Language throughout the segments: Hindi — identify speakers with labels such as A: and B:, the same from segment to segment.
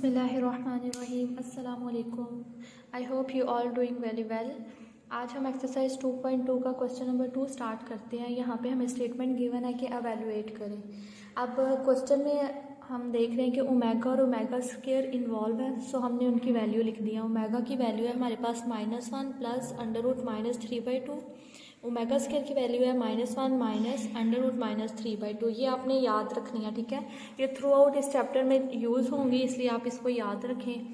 A: बिस्मिल्लाहिर्रहमानिर्रहीम। अस्सलाम वालेकुम। I hope you all doing very well. आज हम एक्सरसाइज 2.2 का क्वेश्चन नंबर 2 स्टार्ट करते हैं। यहाँ पे हमें स्टेटमेंट गिवन है कि एवेलुएट करें। अब क्वेश्चन में हम देख रहे हैं कि ओमेगा और ओमेगा स्क्वायर इन्वॉल्व है, सो हमने उनकी वैल्यू लिख दी है। ओमेगा की वैल्यू है हमारे पास -1 प्लस √-3/2। ओमेगा स्क्वायर की वैल्यू है -1 माइनस √-3/2। ये आपने याद रखनी है, ठीक है। ये थ्रू आउट इस चैप्टर में यूज़ होंगी, इसलिए आप इसको याद रखें।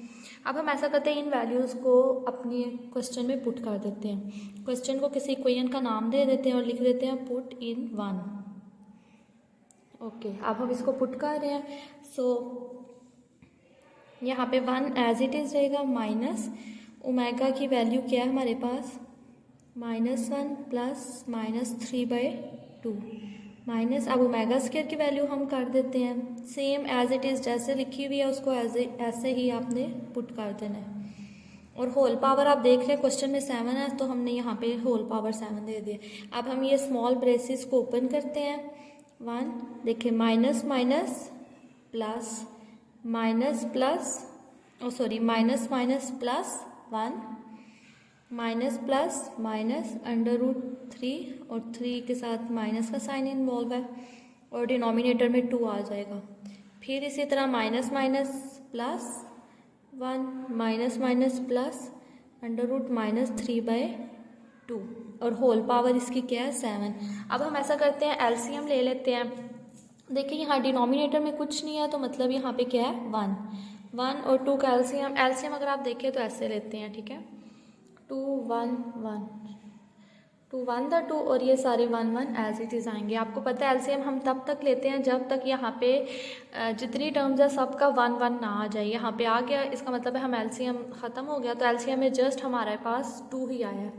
A: अब हम ऐसा करते हैं, इन वैल्यूज़ को अपने क्वेश्चन में पुट कर देते हैं। क्वेश्चन को किसी इक्वेशन का नाम दे देते हैं और लिख देते हैं पुट इन 1। ओके, अब हम इसको पुट कर रहे हैं। सो यहाँ पे 1 एज इट इज़ रहेगा, माइनस ओमेगा की वैल्यू क्या है हमारे पास -1 प्लस -3/2 माइनस। अब ओमेगा स्क्वायर की वैल्यू हम कर देते हैं सेम एज इट इज़, जैसे लिखी हुई है उसको ऐसे ही आपने पुट कर देना है। और होल पावर आप देख रहे हैं क्वेश्चन में 7 है, तो हमने यहाँ पे होल पावर 7 दे दिया। अब हम ये स्मॉल ब्रेसेस को ओपन करते हैं। 1 देखिए, minus minus plus minus plus minus minus plus 1 minus plus minus √3 और 3 के साथ माइनस का साइन इन्वॉल्व है और डिनोमिनेटर में 2 आ जाएगा। फिर इसी तरह minus minus plus 1 minus minus plus √-3/2 और होल पावर इसकी क्या है 7। अब हम ऐसा करते हैं, एलसीएम ले लेते हैं। देखिए यहाँ डिनोमिनेटर में कुछ नहीं है, तो मतलब यहाँ पे क्या है 1 और 2 का एलसीएम अगर आप देखें तो ऐसे लेते हैं, ठीक है। 2 1 1 2 1 द 2 और ये सारे 1 1 एज इट इज़ आएंगे। आपको पता है एलसीएम हम तब तक लेते हैं जब तक यहाँ पे जितनी टर्म्स है सबका 1 1 ना आ जाए। यहाँ पे आ गया, इसका मतलब है हम एलसीएम ख़त्म हो गया, तो एलसीएम में जस्ट हमारे पास 2 ही आया है।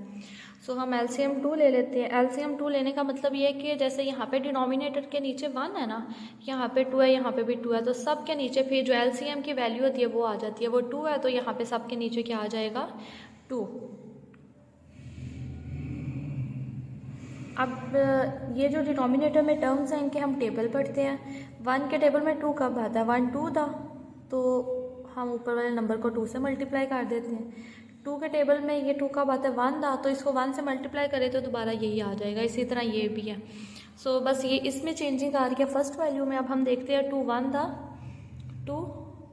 A: सो हम एलसीएम 2 ले लेते हैं। एलसीएम 2 लेने का मतलब ये है कि जैसे यहाँ पे डिनोमिनेटर के नीचे 1 है ना, यहाँ पे 2 है, यहाँ पे भी 2 है, तो सब के नीचे फिर जो एलसीएम की वैल्यू होती है वो आ जाती है। वो 2 है तो यहाँ पे सब के नीचे क्या आ जाएगा 2। अब ये जो डिनोमिनेटर में टर्म्स हैं इनके हम टेबल पढ़ते हैं। 1 के टेबल में 2 कब आता है, 1 2 था, तो हम ऊपर वाले नंबर को 2 से मल्टीप्लाई कर देते हैं। 2 के टेबल में ये 2 कब आता है, 1 था, तो इसको 1 से मल्टीप्लाई करें तो दोबारा यही आ जाएगा। इसी तरह ये भी है। सो बस ये इसमें चेंजिंग आ रही है फर्स्ट वैल्यू में। अब हम देखते हैं 2 1 था, 2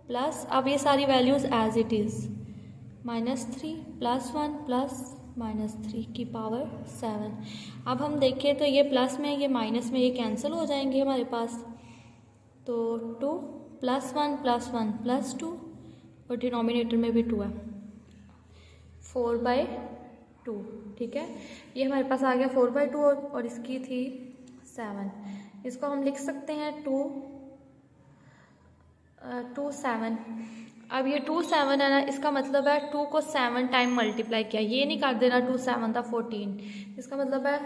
A: प्लस, अब ये सारी values as it is -3 plus 1 plus -3 की पावर 7। अब हम देखें तो ये प्लस में ये माइनस में ये कैंसिल हो जाएंगे हमारे पास, तो 2 प्लस 1 प्लस 1 प्लस 2 और डिनोमिनेटर में भी 2 है, 4/2, ठीक है। ये हमारे पास आ गया 4/2 और इसकी थी 7। इसको हम लिख सकते हैं 2 7। अब ये 2 7 है ना, इसका मतलब है 2 को 7 टाइम मल्टीप्लाई किया। ये नहीं कर देना 2 7 था 14, इसका मतलब है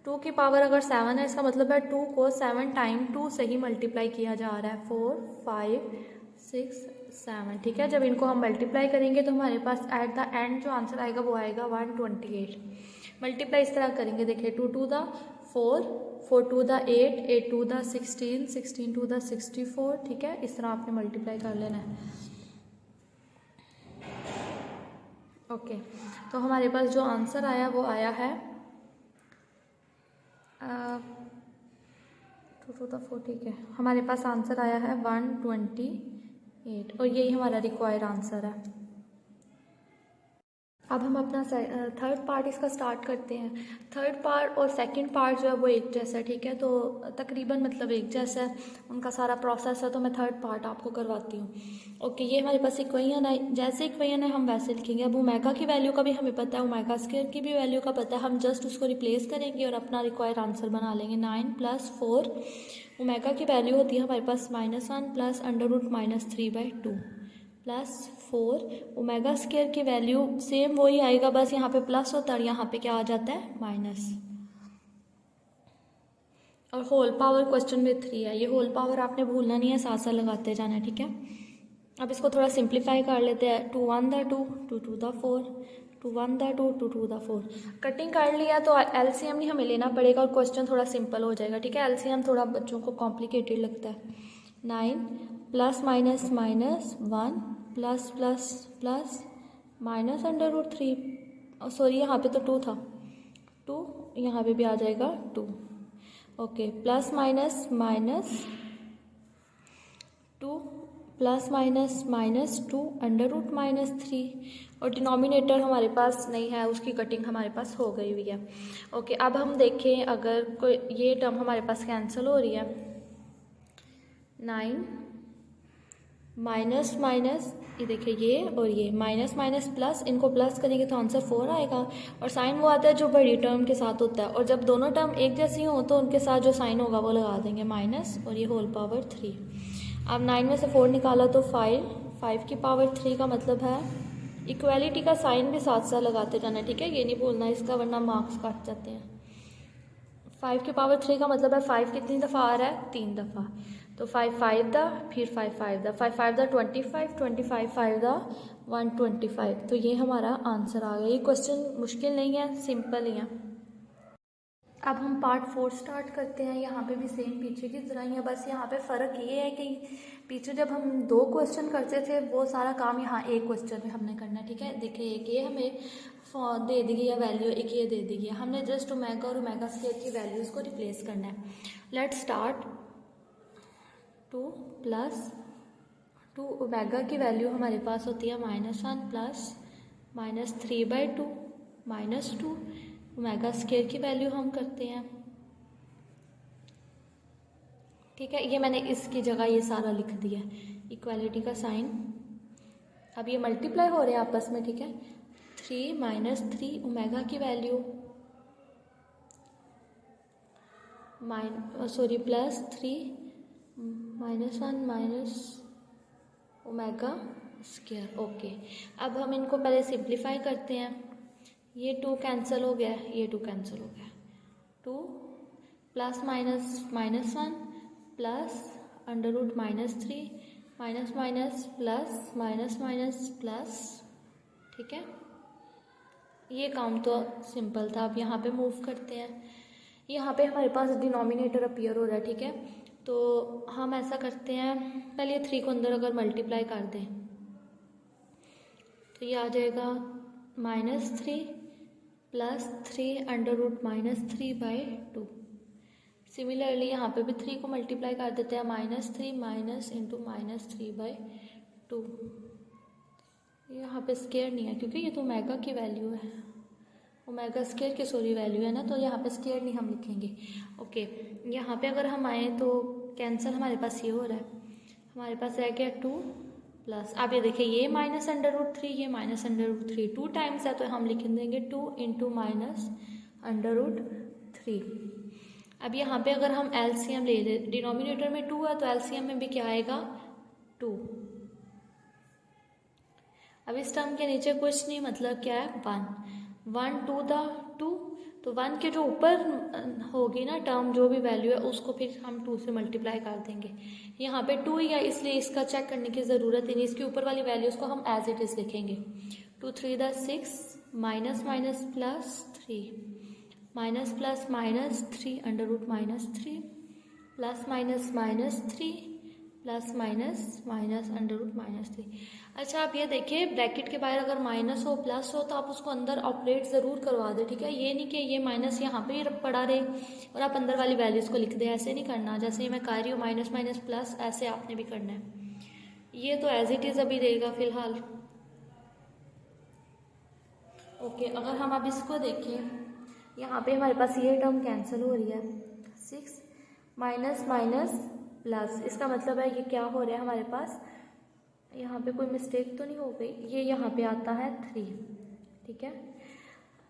A: 2 की पावर अगर 7 है, इसका मतलब है 2 को 7 टाइम 2 से ही मल्टीप्लाई किया जा रहा है। 4 5 6 7, ठीक है। जब इनको हम मल्टीप्लाई करेंगे तो हमारे पास एट द एंड जो आंसर आएगा वो आएगा 128। मल्टीप्लाई इस तरह करेंगे, देखिए 2 2 दा 4 4 2 दा 8 8 2 दा 16 16 2 दा 64, ठीक है। इस तरह आपने मल्टीप्लाई कर लेना है। ओके, तो हमारे पास जो आंसर आया वो आया है 2 2 दा 4, ठीक है। हमारे पास आंसर आया है 128 और यही हमारा रिक्वायर्ड आंसर है। अब हम अपना थर्ड पार्ट इसका स्टार्ट करते हैं। थर्ड पार्ट और सेकंड पार्ट जो है वो एक जैसा है, ठीक है। तो तकरीबन मतलब एक जैसा है उनका सारा प्रोसेस है, तो मैं थर्ड पार्ट आपको करवाती हूँ। ओके, ये हमारे पास इक्वेशन है, जैसे इक्वेशन है हम वैसे लिखेंगे। अब ओमेगा की वैल्यू का भी हमें पता है, ओमेगा स्क्वायर की भी वैल्यू का पता है, हम जस्ट उसको रिप्लेस करेंगे और अपना रिक्वायर्ड आंसर बना लेंगे। 9 + 4 ओमेगा की वैल्यू होती है हमारे पास -1 प्लस √-3/2 प्लस 4 ओमेगा स्क्वायर की वैल्यू सेम वही आएगा, बस यहाँ पे प्लस होता है और यहाँ पे क्या आ जाता है माइनस। और होल पावर क्वेश्चन में 3 है, ये होल पावर आपने भूलना नहीं है, साथ साथ लगाते जाना है, ठीक है। अब इसको थोड़ा सिंप्लीफाई कर लेते हैं। 2 1 दा 2 2 2 दा 4 2 1 दा 2 2 2 दा 4। कटिंग कर लिया तो एलसीएम नहीं हमें लेना पड़ेगा और क्वेश्चन थोड़ा सिंपल हो जाएगा, ठीक है। एलसीएम थोड़ा बच्चों को कॉम्प्लिकेटेड लगता है। 9 plus minus minus 1 plus plus plus minus under root 3, sorry यहाँ पे तो 2 था, 2 यहाँ पे भी आ जाएगा 2। Okay, plus minus minus 2 plus minus minus 2 under root minus 3, और डिनोमिनेटर हमारे पास नहीं है, उसकी कटिंग हमारे पास हो गई हुई है। ओके, अब हम देखें अगर कोई ये टर्म हमारे पास कैंसिल हो रही है, 9 माइनस माइनस, ये देखिए ये और ये माइनस माइनस प्लस, इनको प्लस करेंगे तो आंसर 4 आएगा, और साइन वो आता है जो बड़ी टर्म के साथ होता है, और जब दोनों टर्म एक जैसी हो तो उनके साथ जो साइन होगा वो लगा देंगे माइनस, और ये होल पावर 3। अब 9 में से 4 निकाला तो 5 की पावर 3 का मतलब है इक्वालिटी का साइन भी साथ साथ लगाते जाना, ठीक है, ये नहीं भूलना इसका, वरना मार्क्स कट जाते हैं। 5 की पावर 3 का मतलब है 5 कितनी दफ़ा आ रहा है, 3 दफ़ा, तो 5 5 दा, फिर 5 5 दा, 5 5 दा 25, 25 5 दा 125, तो ये हमारा आंसर आ गया। ये क्वेश्चन मुश्किल नहीं है, सिंपल ही है। अब हम पार्ट 4 स्टार्ट करते हैं। यहाँ पे भी सेम पीछे की तरह ही है, बस यहाँ पे फ़र्क ये है कि पीछे जब हम 2 क्वेश्चन करते थे वो सारा काम यहाँ एक क्वेश्चन में हमने करना है, ठीक है। देखिए एक ये हमें दे दी गई है वैल्यू, एक ये दे दी गई है, हमने जस्ट ओमेगा और ओमेगा स्क्वायर की वैल्यूज़ को रिप्लेस करना है। Let start. 2 प्लस 2 ओमेगा की वैल्यू हमारे पास होती है -1 प्लस -3/2 -2 ओमेगा स्क्वायर की वैल्यू हम करते हैं, ठीक है। ये मैंने इसकी जगह ये सारा लिख दिया, इक्वालिटी का साइन। अब ये मल्टीप्लाई हो रहे हैं आपस में, ठीक है। 3 - 3 ओमेगा की value plus 3 -1 minus omega square. Okay, अब हम इनको पहले सिंप्लीफाई करते हैं। ये 2 कैंसिल हो गया, ये 2 कैंसिल हो गया, 2 plus -1 plus under root -3 minus minus plus minus minus plus, ठीक है। ये काम तो सिंपल था। अब यहाँ पे मूव करते हैं, यहाँ पे हमारे पास डिनोमिनेटर अपीयर हो रहा है, ठीक है। तो हम ऐसा करते हैं, पहले 3 को अंदर अगर मल्टीप्लाई कर दें तो ये आ जाएगा -3 प्लस 3 अंडर रूट -3/2। सिमिलरली यहाँ पे भी 3 को मल्टीप्लाई कर देते हैं, -3 माइनस इंटू -3/2। यहाँ पे स्क्वायर नहीं है क्योंकि ये तो ओमेगा की वैल्यू है, ओमेगा स्क्वायर की सॉरी वैल्यू है ना, तो यहाँ पे स्क्वायर नहीं हम लिखेंगे। ओके, यहाँ पे अगर हम आए तो कैंसिल हमारे पास ये हो रहा है, हमारे पास रह गया 2 प्लस, आप ये देखिए ये -√3 ये -√3 2 टाइम्स है, तो हम लिख देंगे 2 इंटू -√3। अब यहाँ पे अगर हम एलसीएम ले लें, डिनोमिनेटर में 2 है तो एलसीएम में भी क्या आएगा 2। अब इस टर्म के नीचे कुछ नहीं, मतलब क्या है 1 2 दा 2, तो 1 के जो ऊपर होगी ना टर्म जो भी वैल्यू है उसको फिर हम 2 से मल्टीप्लाई कर देंगे। यहाँ पे 2 ही है इसलिए इसका चेक करने की ज़रूरत ही नहीं, इसके ऊपर वाली वैल्यूज़ को हम एज इट इज़ लिखेंगे। 2 3 the 6 minus minus plus 3 minus plus -3 under root -3 plus -3 plus minus under root -3। अच्छा, आप ये देखिए ब्रैकेट के बाहर अगर माइनस हो प्लस हो तो आप उसको अंदर ऑपरेट ज़रूर करवा दें, ठीक है। ये नहीं कि ये माइनस यहाँ पे ही पड़ा रहे और आप अंदर वाली वैल्यूज़ को लिख दें, ऐसे नहीं करना। जैसे मैं कर रही हूँ माइनस माइनस प्लस, ऐसे आपने भी करना है। ये तो एज इट इज़ अभी रहेगा फ़िलहाल। ओके, अगर हम अब इसको देखें, यहाँ पे हमारे पास ये टर्म कैंसिल हो रही है, 6 माइनस माइनस प्लस, इसका मतलब है ये क्या हो रहा है हमारे पास, यहाँ पे कोई मिस्टेक तो नहीं हो गई, ये यहाँ पे आता है 3, ठीक है।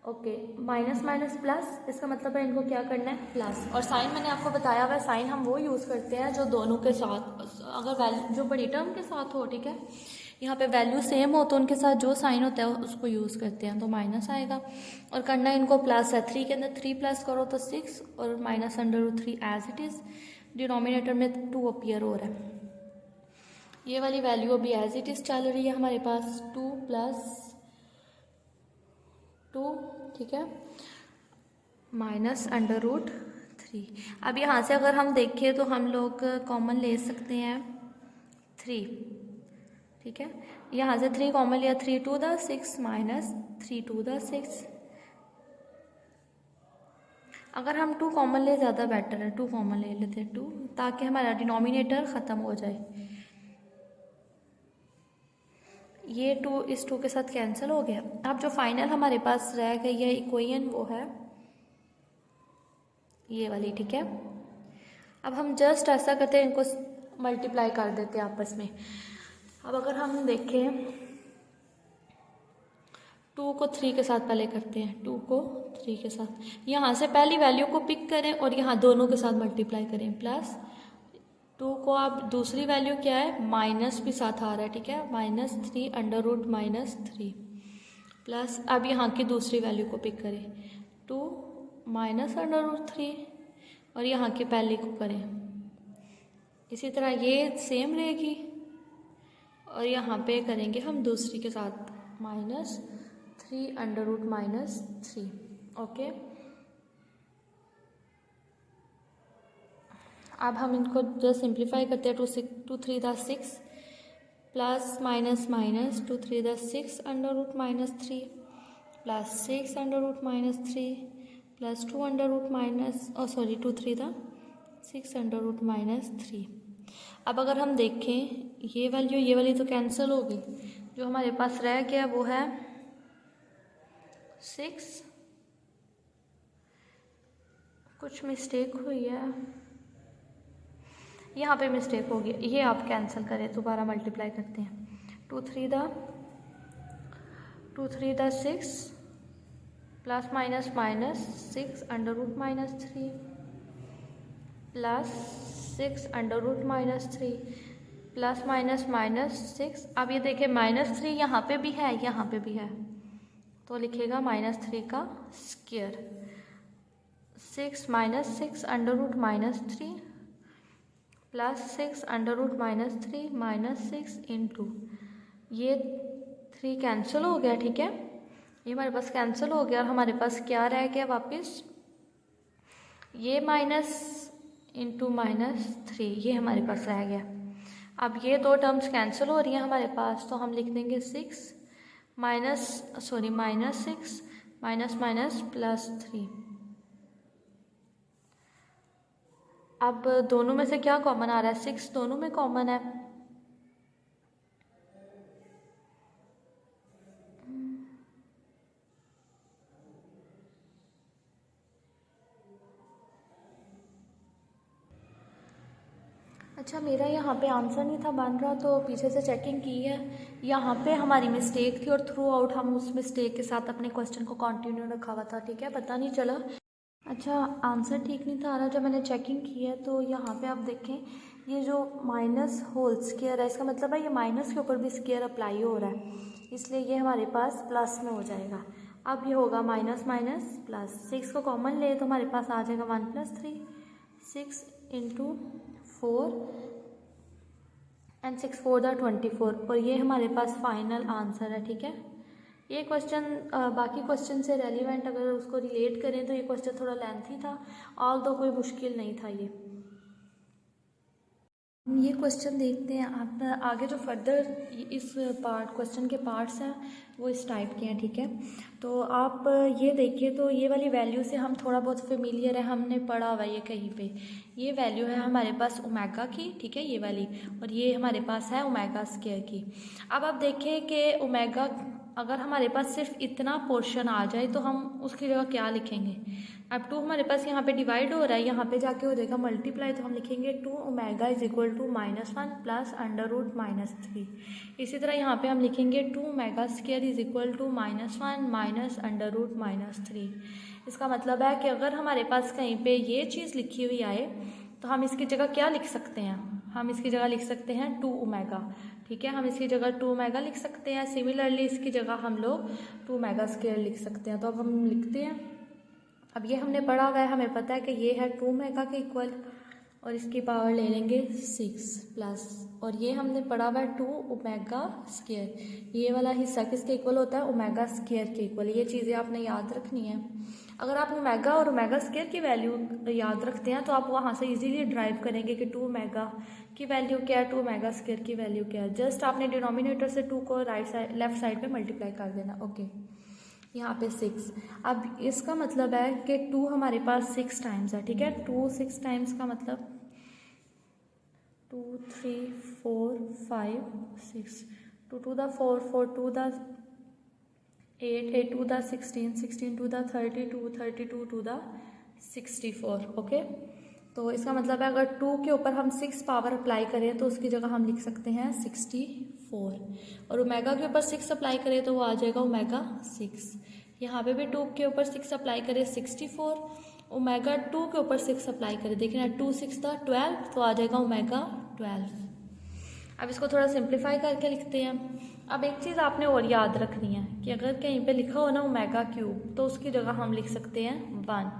A: ओके, माइनस माइनस प्लस, इसका मतलब है इनको क्या करना है प्लस, और साइन मैंने आपको बताया हुआ है, साइन हम वो यूज़ करते हैं जो दोनों के साथ, अगर वैल्यू जो बड़ी टर्म के साथ हो, ठीक है, यहाँ पे वैल्यू सेम हो तो उनके साथ जो साइन होता है उसको यूज़ करते हैं, तो माइनस आएगा, और करना इनको प्लस है। 3 के अंदर 3 प्लस करो तो 6 और -√3 एज इट इज़, डिनोमिनेटर में 2 अपीयर हो रहा है। ये वाली वैल्यू अभी एज इट इज़ चल रही है हमारे पास, 2 + 2, ठीक है, -√3 3। अब यहाँ से अगर हम देखें तो हम लोग कॉमन ले सकते हैं 3, ठीक है। यहाँ से 3 कॉमन लिया, 3 to the 6 minus 3 to the 6। अगर हम 2 कॉमन ले ज़्यादा बेटर है, 2 कॉमन ले लेते हैं 2, ताकि हमारा डिनोमिनेटर ख़त्म हो जाए। ये 2 इस 2 के साथ कैंसिल हो गया। अब जो फाइनल हमारे पास रह गई है इक्वेशन वो है ये वाली, ठीक है। अब हम जस्ट ऐसा करते हैं, इनको मल्टीप्लाई कर देते हैं आपस में। अब अगर हम देखें 2 को 3 के साथ पहले करते हैं, 2 को 3 के साथ यहाँ से पहली वैल्यू को पिक करें और यहाँ दोनों के साथ मल्टीप्लाई करें। प्लस 2 को आप दूसरी वैल्यू क्या है, माइनस भी साथ आ रहा है, ठीक है, -3 अंडर रूट -3 प्लस अब यहाँ की दूसरी वैल्यू को पिक करें 2 माइनस अंडर रूट 3 और यहाँ की पहली को करें। इसी तरह ये सेम रहेगी और यहाँ पे करेंगे हम दूसरी के साथ -3 अंडर रूट -3। ओके, अब हम इनको जस्ट सिंप्लीफाई करते हैं। 2 3 the 6 plus minus minus 2 3 the 6 under root -3 plus 6 under root -3 plus 2 under root sorry 2 3 the 6 under root -3। अब अगर हम देखें ये वैल्यू ये वाली तो कैंसिल हो गई, जो हमारे पास रह गया वो है 6। कुछ मिस्टेक हुई है, यहाँ पे मिस्टेक हो गई, ये आप कैंसिल करें, दोबारा मल्टीप्लाई करते हैं। 2 3 the 6 plus minus minus 6 under root -3 plus 6 under root -3 plus minus minus 6। अब ये देखिए -3 यहाँ पे भी है, यहाँ पे भी है, तो लिखेगा -3 का square. 6 minus 6 under root -3 plus 6 under root -3 minus 6 into ये 3 कैंसिल हो गया, ठीक है, ये हमारे पास कैंसिल हो गया और हमारे पास क्या रह गया वापस, ये माइनस इंटू -3 ये हमारे पास रह गया। अब ये दो टर्म्स कैंसिल हो रही हैं हमारे पास, तो हम लिख देंगे 6 माइनस -6 माइनस माइनस +3। अब दोनों में से क्या कॉमन आ रहा है, 6 दोनों में कॉमन है, अच्छा मेरा यहाँ पे आंसर नहीं था बन रहा, तो पीछे से चेकिंग की है, यहाँ पे हमारी मिस्टेक थी और थ्रू आउट हम उस मिस्टेक के साथ अपने क्वेश्चन को कंटिन्यू रखा हुआ था, ठीक है, पता नहीं चला। अच्छा आंसर ठीक नहीं था आ रहा, जब मैंने चेकिंग की है तो यहाँ पे आप देखें ये जो माइनस होल स्क्वायर है, इसका मतलब है ये माइनस के ऊपर भी स्क्वायर अप्लाई हो रहा है, इसलिए ये हमारे पास प्लस में हो जाएगा। अब ये होगा माइनस माइनस प्लस, 6 को कॉमन ले तो हमारे पास आ जाएगा 1 + 3 6 इंटू 4 एंड 6 4 द 24 और ये हमारे पास फाइनल आंसर है, ठीक है। ये क्वेश्चन बाकी क्वेश्चन से रेलिवेंट अगर उसको रिलेट करें तो ये क्वेश्चन थोड़ा लेंथी था, ऑल तो कोई मुश्किल नहीं था। ये क्वेश्चन देखते हैं आप आगे, जो फर्दर इस क्वेश्चन के पार्ट्स हैं वो इस टाइप के हैं, ठीक है। तो आप ये देखिए, तो ये वाली वैल्यू से हम थोड़ा बहुत फेमिलियर है, हमने पढ़ा हुआ है ये कहीं पे, ये वैल्यू है हमारे पास ओमेगा की, ठीक है, ये वाली, और ये हमारे पास है ओमेगा स्क्वायर की। अब आप देखें कि ओमेगा अगर हमारे पास सिर्फ इतना पोर्शन आ जाए तो हम उसकी जगह क्या लिखेंगे। अब 2 हमारे पास यहाँ पे डिवाइड हो रहा है, यहाँ पे जाके हो जाएगा मल्टीप्लाई, तो हम लिखेंगे 2 omega is equal to -1 plus under root -3। इसी तरह यहाँ पे हम लिखेंगे 2 omega square is equal to -1 minus under root -3। इसका मतलब है कि अगर हमारे पास कहीं पे ये चीज़ लिखी हुई आए तो हम इसकी जगह क्या लिख सकते हैं, हम इसकी जगह लिख सकते हैं 2 ओमेगा, ठीक है, हम इसकी जगह 2 ओमेगा लिख सकते हैं। सिमिलरली इसकी जगह हम लोग 2 ओमेगा स्क्वायर लिख सकते हैं। तो अब हम लिखते हैं, अब ये हमने पढ़ा हुआ है, हमें पता है कि ये है 2 ओमेगा के इक्वल और इसकी पावर ले लेंगे 6 प्लस, और ये हमने पढ़ा हुआ है 2 ओमेगा स्क्वायर, ये वाला हिस्सा किसके इक्वल होता है, ओमेगा स्क्वायर के इक्वल। ये चीज़ें आपने याद रखनी है। अगर आप ओमेगा और ओमेगा स्क्वायर की वैल्यू याद रखते हैं तो आप वहाँ से इजीली ड्राइव करेंगे कि 2 ओमेगा की वैल्यू क्या है, 2 ओमेगा स्क्वायर की वैल्यू क्या है। जस्ट आपने डिनोमिनेटर से 2 को लेफ्ट साइड पे मल्टीप्लाई कर देना। ओके, यहाँ पे 6। अब इसका मतलब है कि 2 हमारे पास 6 टाइम्स है, ठीक है। 2 6 टाइम्स का मतलब 2 3 4 5 6, 2 to the 4, 4 to the 8, 8 to the 16, 16 to the 32, 32 to the 64। Okay, तो इसका मतलब है अगर 2 के ऊपर हम 6 पावर अप्लाई करें तो उसकी जगह हम लिख सकते हैं 64, और ओमेगा के ऊपर 6 अप्लाई करें तो वो आ जाएगा ओमेगा 6। यहाँ पे भी 2 के ऊपर 6 अप्लाई करें 64, ओमेगा 2 के ऊपर 6 अप्लाई करें, देखना 2 6 था 12, तो आ जाएगा ओमेगा 12। अब इसको थोड़ा सिंप्लीफाई करके लिखते हैं। अब एक चीज़ आपने और याद रखनी है कि अगर कहीं पे लिखा हो ना ओमेगा क्यूब तो उसकी जगह हम लिख सकते हैं 1।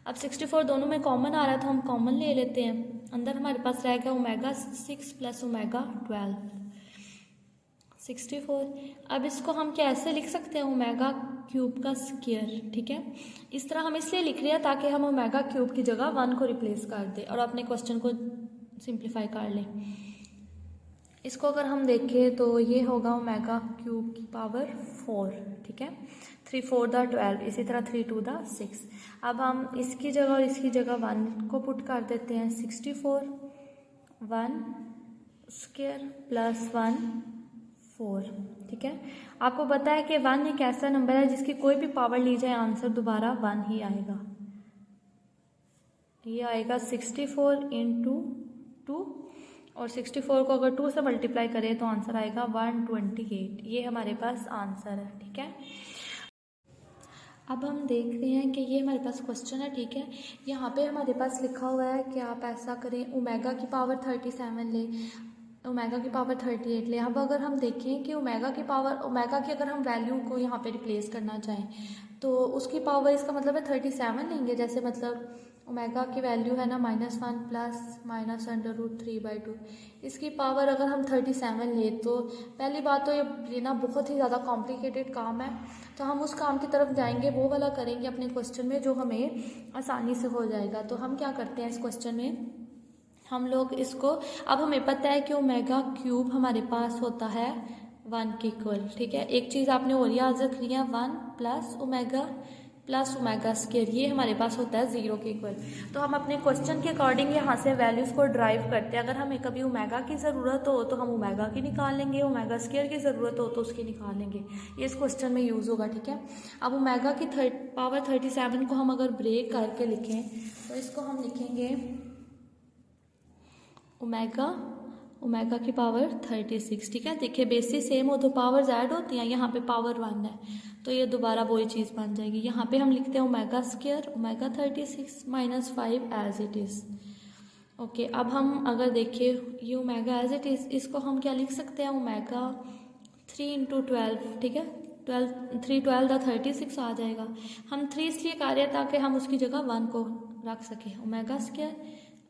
A: अब 64 दोनों में कॉमन आ रहा है तो हम कॉमन ले लेते हैं। अंदर हमारे पास रहेगा ओमेगा 6 प्लस ओमेगा 12, 64। अब इसको हम कैसे लिख सकते हैं, ओमेगा क्यूब का स्क्वायर, ठीक है। इस तरह हम इसलिए लिख रहे हैं ताकि हम ओमेगा क्यूब की जगह 1 को रिप्लेस कर दें और अपने क्वेश्चन को सिंप्लीफाई कर लें। इसको अगर हम देखें तो ये होगा ओमेगा क्यूब की पावर 4, ठीक है। 3 4 द 12, इसी तरह 3 2 द 6। अब हम इसकी जगह और इसकी जगह 1 को पुट कर देते हैं। 64 1 स्क्वायर प्लस 1 4, ठीक है। आपको पता है कि 1 एक ऐसा नंबर है जिसकी कोई भी पावर ली जाए आंसर दोबारा 1 ही आएगा। ये आएगा 64 इंटू 2, और 64 को अगर 2 से मल्टीप्लाई करें तो आंसर आएगा 128। ये हमारे पास आंसर है, ठीक है। अब हम देख रहे हैं कि ये हमारे पास क्वेश्चन है, ठीक है। यहाँ पे हमारे पास लिखा हुआ है कि आप ऐसा करें, ओमेगा की पावर 37 लें, ओमेगा की पावर 38 ले। अब अगर हम देखें कि ओमेगा की अगर हम वैल्यू को यहाँ पे रिप्लेस करना चाहें तो उसकी पावर, इसका मतलब है 37 लेंगे। जैसे मतलब ओमेगा की वैल्यू है ना -1 प्लस -√3/2, इसकी पावर अगर हम 37 ले तो पहली बात तो ये ना बहुत ही ज़्यादा कॉम्प्लिकेटेड काम है, तो हम उस काम की तरफ जाएंगे, वो वाला करेंगे अपने क्वेश्चन में जो हमें आसानी से हो जाएगा। तो हम क्या करते हैं इस क्वेश्चन में, हम लोग इसको, अब हमें पता है कि ओमेगा क्यूब हमारे पास होता है 1 के इक्वल, ठीक है। एक चीज़ आपने और याद रखनी है, 1 प्लस ओमेगा स्क्वायर, ये हमारे पास होता है 0 के इक्वल। तो हम अपने क्वेश्चन के अकॉर्डिंग यहाँ से वैल्यूज़ को ड्राइव करते हैं। अगर हमें कभी ओमेगा की ज़रूरत हो तो हम ओमेगा की निकाल लेंगे, ओमेगा स्क्वायर की ज़रूरत हो तो उसकी निकाल लेंगे। ये इस क्वेश्चन में यूज़ होगा, ठीक है। अब ओमेगा की पावर 37 को हम अगर ब्रेक करके लिखें तो इसको हम लिखेंगे ओमेगा की पावर 36, ठीक है। देखिए बेसिस सेम हो तो पावर्स ऐड होती हैं, यहाँ पे पावर 1 है तो ये दोबारा वही चीज़ बन जाएगी। यहाँ पे हम लिखते हैं omega square omega 36 -5 as it is. Okay, अब हम अगर देखें ये ओमेगा एज इट इज़, इसको हम क्या लिख सकते हैं, ओमेगा 3 × 12, ठीक है। 3 12 द 36 आ जाएगा। हम 3 इसलिए कर रहे हैं ताकि हम उसकी जगह 1 को रख सकें, ओमेगा स्क्वायर।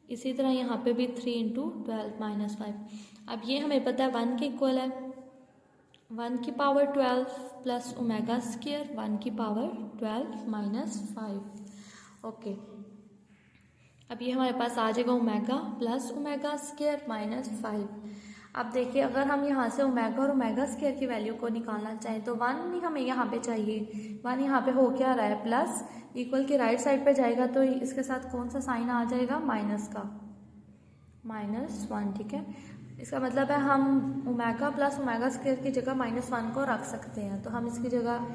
A: इसी तरह यहाँ पे भी 3 × 12 -5। अब ये हमें पता है 1 के इक्वल है, 1 की पावर 12 प्लस ओमेगा स्क्वायर 1 की पावर 12 -5। ओके, अब ये हमारे पास आ जाएगा ओमेगा प्लस ओमेगा स्क्वायर -5। अब देखिए अगर हम यहाँ से ओमेगा और ओमेगा स्क्वायर की वैल्यू को निकालना चाहें तो 1 नहीं हमें यहाँ पे चाहिए, 1 यहाँ पे हो क्या रहा है, प्लस इक्वल के राइट साइड पे जाएगा तो इसके साथ कौन सा साइन आ जाएगा, माइनस का, -1, ठीक है। इसका मतलब है हम ओमेगा प्लस ओमेगा स्क्वायर की जगह -1 को रख सकते हैं। तो हम इसकी जगह,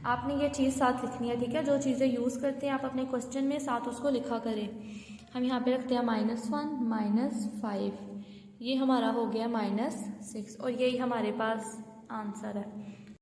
A: आपने ये चीज़ साथ लिखनी है, ठीक है। जो चीज़ें यूज़ करते हैं आप अपने क्वेश्चन में साथ उसको लिखा करें। हम यहाँ पे रखते हैं -1 -5, ये हमारा हो गया -6, और यही हमारे पास आंसर है।